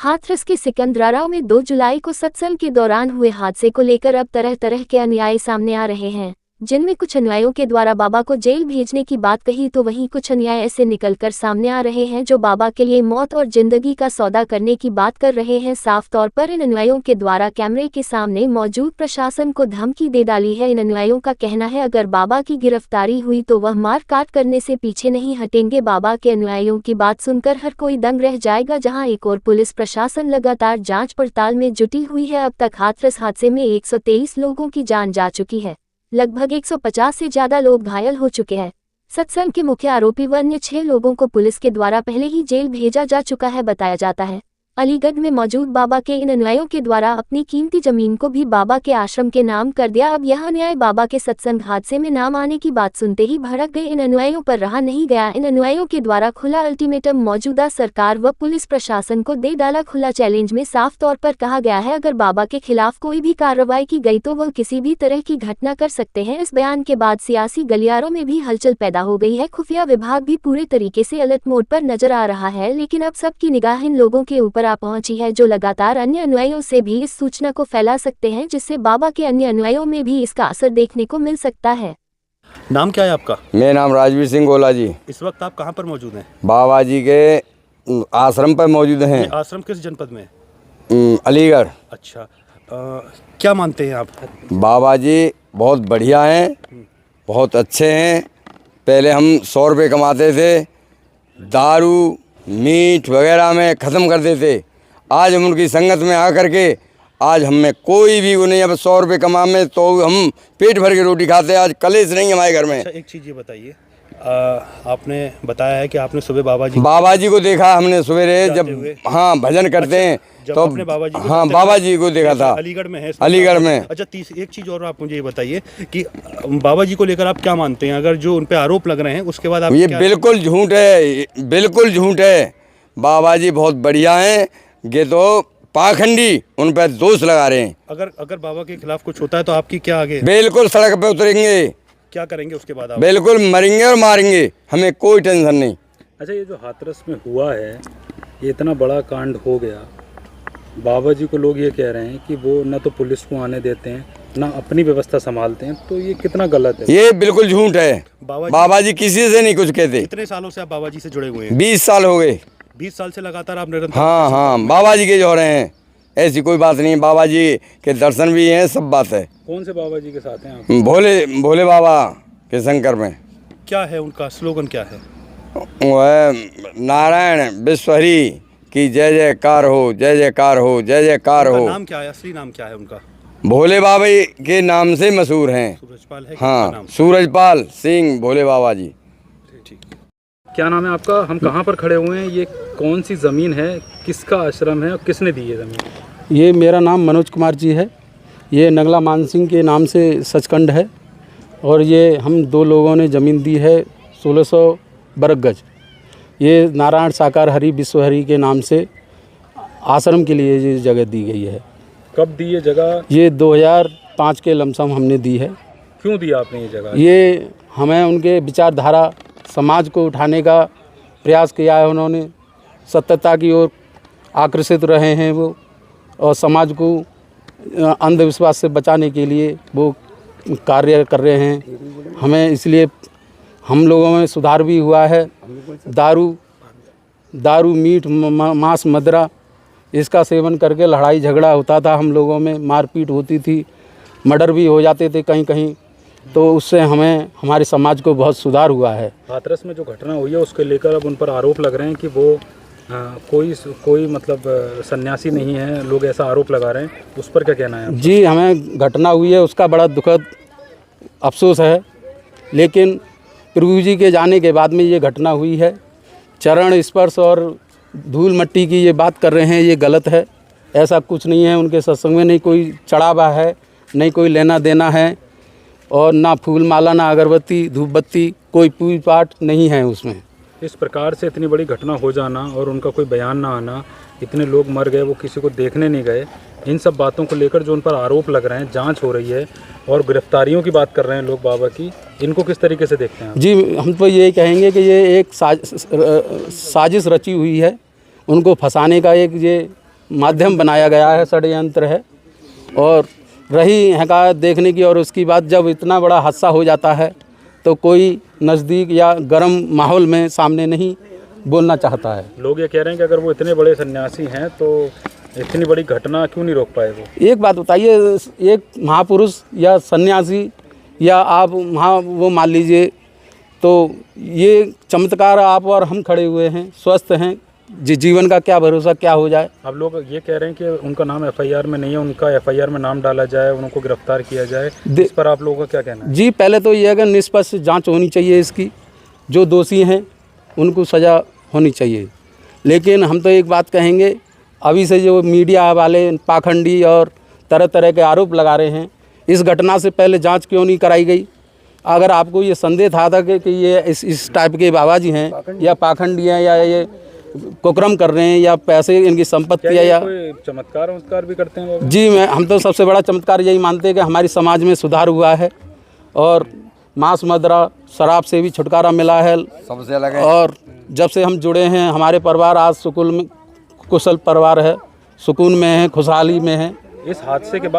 हाथरस के सिकंदरारा में 2 जुलाई को सत्संग के दौरान हुए हादसे को लेकर अब तरह तरह के अन्याय सामने आ रहे हैं, जिनमें कुछ अनुयायियों के द्वारा बाबा को जेल भेजने की बात कही तो वहीं कुछ अन्याय ऐसे निकलकर सामने आ रहे हैं जो बाबा के लिए मौत और जिंदगी का सौदा करने की बात कर रहे हैं। साफ तौर पर इन अनुयायियों के द्वारा कैमरे के सामने मौजूद प्रशासन को धमकी दे डाली है। इन अनुयायियों का कहना है अगर बाबा की गिरफ्तारी हुई तो वह मार काट करने से पीछे नहीं हटेंगे। बाबा के अनुयायियों की बात सुनकर हर कोई दंग रह जाएगा। जहां एक और पुलिस प्रशासन लगातार जांच पड़ताल में जुटी हुई है। अब तक हाथरस हादसे में 123 लोगों की जान जा चुकी है, लगभग 150 से ज्यादा लोग घायल हो चुके हैं। सत्संग के मुख्य आरोपी व अन्य 6 लोगों को पुलिस के द्वारा पहले ही जेल भेजा जा चुका है। बताया जाता है अलीगढ़ में मौजूद बाबा के इन अनुयायियों के द्वारा अपनी कीमती जमीन को भी बाबा के आश्रम के नाम कर दिया। अब यह अन्याय बाबा के सत्संग हादसे में नाम आने की बात सुनते ही भड़क गए इन अनुयायियों पर रहा नहीं गया। इन अनुयायियों के द्वारा खुला अल्टीमेटम मौजूदा सरकार व पुलिस प्रशासन को दे डाला। खुला चैलेंज में साफ तौर पर कहा गया है अगर बाबा के खिलाफ कोई भी कार्रवाई की गई तो वह किसी भी तरह की घटना कर सकते हैं। इस बयान के बाद सियासी गलियारों में भी हलचल पैदा हो गई है। खुफिया विभाग भी पूरे तरीके से अलर्ट मोड पर नजर आ रहा है, लेकिन अब सबकी निगाह इन लोगों के ऊपर आ पहुंची है जो लगातार अन्य अनुयायियों से भी इस सूचना को फैला सकते हैं, जिससे बाबा के अन्य अनुयायियों में भी इसका असर देखने को मिल सकता है। नाम क्या है आपका? मेरा नाम राजवीर सिंह गोला जी। इस वक्त आप कहाँ पर मौजूद हैं? बाबा जी के आश्रम पर मौजूद हैं। आश्रम किस जनपद में? अलीगढ़। अच्छा, क्या मानते हैं आप? बाबा जी बहुत बढ़िया हैं, बहुत अच्छे हैं। पहले हम 100 रुपये कमाते थे, दारू मीट वगैरह में ख़त्म कर देते। आज हम उनकी संगत में आकर के आज हमें कोई भी वो नहीं। अब 100 रुपये कमा में तो हम पेट भर के रोटी खाते हैं। आज कलेश नहीं हमारे घर में। अच्छा, एक चीज़ ये बताइए, आपने बताया है कि आपने सुबह बाबा जी को देखा हमने सवेरे जब भजन करते हैं तो आपने बाबा जी को देखा था। अलीगढ़ में है? अलीगढ़ में। अच्छा, एक चीज़ और आप मुझे ये बताइए कि बाबा जी को लेकर आप क्या मानते हैं? अगर जो उन पे आरोप लग रहे हैं उसके बाद आप ये बिल्कुल झूठ है, बिल्कुल झूठ है। बाबा जी बहुत बढ़िया हैं, ये तो पाखंडी उन पर दोष लगा रहे हैं। अगर बाबा के खिलाफ कुछ होता है तो आपकी क्या आगे? बिल्कुल सड़क पे उतरेंगे। क्या करेंगे उसके बाद आप? बिल्कुल मरेंगे और मारेंगे, हमें कोई टेंशन नहीं। अच्छा, ये जो हाथरस में हुआ है, ये इतना बड़ा कांड हो गया, बाबा जी को लोग ये कह रहे हैं कि वो न तो पुलिस को आने देते हैं ना अपनी व्यवस्था संभालते हैं, तो ये कितना गलत है? ये बिल्कुल झूठ है। बाबा जी किसी से नहीं कुछ कहते। कितने सालों से आप बाबा जी से जुड़े हुए हैं? 20 साल हो गए। 20 साल से लगातार आप निरंतर? हाँ, बाबा जी के जो रहे हैं, ऐसी कोई बात नहीं। बाबा जी के दर्शन भी हैं, सब बात है। कौन से बाबा जी के साथ हैं आप? भोले बाबा के शंकर में। क्या है उनका स्लोगन, क्या है? वो है नारायण विश्वहरी की जय जयकार हो, जय जयकार हो, जय जयकार हो। नाम क्या है, असली नाम क्या है उनका? भोले बाबा के नाम से मशहूर हैं। सूरजपाल है? हाँ, सूरजपाल सिंह भोले बाबा जी। क्या नाम है आपका? हम कहाँ पर खड़े हुए हैं? ये कौन सी ज़मीन है, किसका आश्रम है और किसने दी है ज़मीन? ये मेरा नाम मनोज कुमार जी है। ये नगला मान सिंह के नाम से सचखंड है और ये हम 2 लोगों ने ज़मीन दी है 1600 वर्ग गज। ये नारायण साकार हरि विश्वहरि के नाम से आश्रम के लिए ये जगह दी गई है। कब दी ये जगह? ये 2005 के लमसम हमने दी है। क्यों दी आपने ये जगह? ये हमें उनके विचारधारा समाज को उठाने का प्रयास किया है उन्होंने। सत्यता की ओर आकर्षित रहे हैं वो, और समाज को अंधविश्वास से बचाने के लिए वो कार्य कर रहे हैं। हमें इसलिए हम लोगों में सुधार भी हुआ है। दारू मीट मांस मदिरा इसका सेवन करके लड़ाई झगड़ा होता था हम लोगों में, मारपीट होती थी, मर्डर भी हो जाते थे कहीं कहीं। तो उससे हमें हमारे समाज को बहुत सुधार हुआ है। हाथरस में जो घटना हुई है उसके लेकर अब उन पर आरोप लग रहे हैं कि वो कोई मतलब सन्यासी नहीं है, लोग ऐसा आरोप लगा रहे हैं, उस पर क्या कहना है? जी, हमें घटना हुई है उसका बड़ा दुखद अफसोस है, लेकिन प्रभु जी के जाने के बाद में ये घटना हुई है। चरण स्पर्श और धूल मट्टी की ये बात कर रहे हैं, ये गलत है। ऐसा कुछ नहीं है। उनके सत्संग में नहीं कोई चढ़ावा है, नहीं कोई लेना देना है, और ना फूल माला, ना अगरबत्ती धूप बत्ती, कोई पूजा पाठ नहीं है उसमें। इस प्रकार से इतनी बड़ी घटना हो जाना और उनका कोई बयान ना आना, इतने लोग मर गए, वो किसी को देखने नहीं गए, इन सब बातों को लेकर जो उन पर आरोप लग रहे हैं, जांच हो रही है और गिरफ्तारियों की बात कर रहे हैं लोग बाबा की, इनको किस तरीके से देखते हैं आप? जी, हम तो ये कहेंगे कि ये एक साजिश रची हुई है, उनको फंसाने का एक ये माध्यम बनाया गया है, षड्यंत्र है। और रही हकायत देखने की, और उसकी बात जब इतना बड़ा हादसा हो जाता है तो कोई नज़दीक या गर्म माहौल में सामने नहीं बोलना चाहता है। लोग ये कह रहे हैं कि अगर वो इतने बड़े सन्यासी हैं तो इतनी बड़ी घटना क्यों नहीं रोक पाए वो? एक बात बताइए, एक महापुरुष या सन्यासी या आप वो मान लीजिए, तो ये चमत्कार आप और हम खड़े हुए हैं, स्वस्थ हैं, जीवन का क्या भरोसा क्या हो जाए। अब लोग ये कह रहे हैं कि उनका नाम एफआईआर में नहीं है, उनका एफआईआर में नाम डाला जाए, उनको गिरफ्तार किया जाए। इस पर आप लोगों का क्या कहना है? जी, पहले तो ये है कि निष्पक्ष जांच होनी चाहिए इसकी, जो दोषी हैं उनको सज़ा होनी चाहिए। लेकिन हम तो एक बात कहेंगे, अभी से जो मीडिया वाले पाखंडी और तरह तरह के आरोप लगा रहे हैं, इस घटना से पहले जांच क्यों नहीं कराई गई? अगर आपको ये संदेह था कि ये इस टाइप के बाबा जी हैं या पाखंडी हैं या ये कुकर्म कर रहे हैं या पैसे इनकी संपत्ति क्या या कोई चमत्कार भी करते हैं बाबा? जी, हम तो सबसे बड़ा चमत्कार यही मानते हैं कि हमारी समाज में सुधार हुआ है और मांस मदिरा शराब से भी छुटकारा मिला है। सबसे अलग है। और जब से हम जुड़े हैं, हमारे परिवार आज सुकून में, कुशल परिवार है, सुकून में है, खुशहाली में है। इस हादसे के बाद